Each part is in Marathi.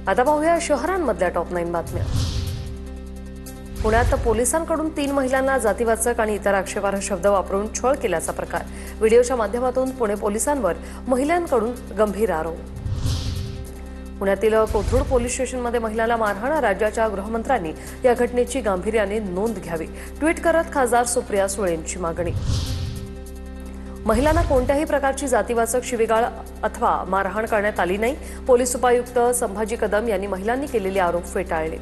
आता पाहूया शहरांमधल्या टॉप 9 बातम्या। पुण्यात पोलिसांकडून 3 महिलांना जातीवाचक आणि इतर आक्षेपार्ह शब्द वापरून छळ केल्याचा प्रकार। व्हिडिओच्या माध्यमातून पुणे पोलिसांवर महिलांकडून गंभीर आरोप। पुण्यातील कोथरूड पोलीस स्टेशनमध्ये महिलाला मारहाण। राज्याच्या गृहमंत्र्यांनी या घटनेची गांभीर्याने नोंद घ्यावी। ट्विट करत खासदार सुप्रिया सुळेंची मागणी। महिलांना कोणत्याही प्रकारची जातीवाचक शिवीगाळ अथवा मारहाण करण्यात आली नाही। पोलीस उपायुक्त संभाजी कदम यांनी महिलांनी केलेले आरोप फेटाळले।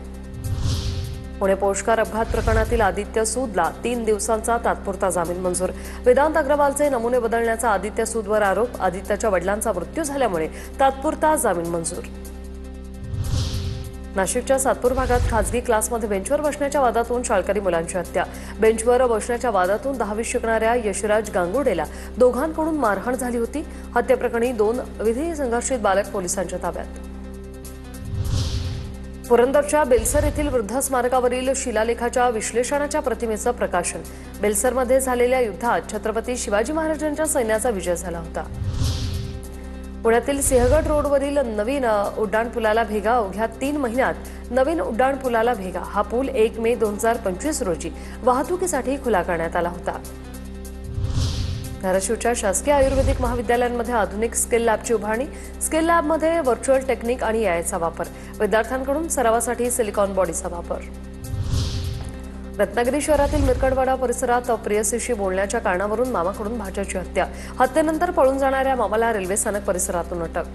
पुणे पोषकार अपघात प्रकरणातील आदित्य सूदला 3 दिवसांचा तात्पुरता जामीन मंजूर। वेदांत अग्रवालचे नमुने बदलण्याचा आदित्य सूदवर आरोप। आदित्यच्या वडिलांचा मृत्यू झाल्यामुळे तात्पुरता जामीन मंजूर। नाशिकच्या सातपूर भागात खासगी क्लासमध्ये बेंचवर बसण्याच्या वादातून शाळकरी मुलांची हत्या। बेंचवर बसण्याच्या वादातून 10वी शिकणाऱ्या यशराज गांगुर्डेला दोघांकडून मारहाण झाली होती। हत्येप्रकरणी 2 विधी संघर्षित बालक पोलिसांच्या ताब्यात। पुरंदरच्या बेलसर येथील वृद्ध स्मारकावरील शिलालेखाच्या विश्लेषणाच्या प्रतिमेचं प्रकाशन। बेलसरमध्ये झालेल्या युद्धात छत्रपती शिवाजी महाराजांच्या सैन्याचा विजय झाला होता। पुण्यातील सिंहगड रोडवरील नवीन उड्डाणपुलाला भेगा। अवघ्या 3 महिन्यात नवीन उड्डाणपुलाला भेगा। हा पूल 1 मे 2025 रोजी वाहतुकीसाठी खुला करण्यात आला होता। धाराशिवच्या शासकीय आयुर्वेदिक महाविद्यालयांमध्ये आधुनिक स्किल लॅबची उभारणी। स्किल लॅबमध्ये व्हर्च्युअल टेक्निक आणि एआयचा वापर। विद्यार्थ्यांकडून सरावासाठी सिलिकॉन बॉडीचा वापर। रत्नागिरी शहरातील मिरकडवाडा परिसरात प्रेयसीशी बोलण्याच्या कारणावरून मामाकडून भाच्याची हत्या। हत्येनंतर पळून जाणाऱ्या मामाला रेल्वे स्थानक परिसरातून अटक।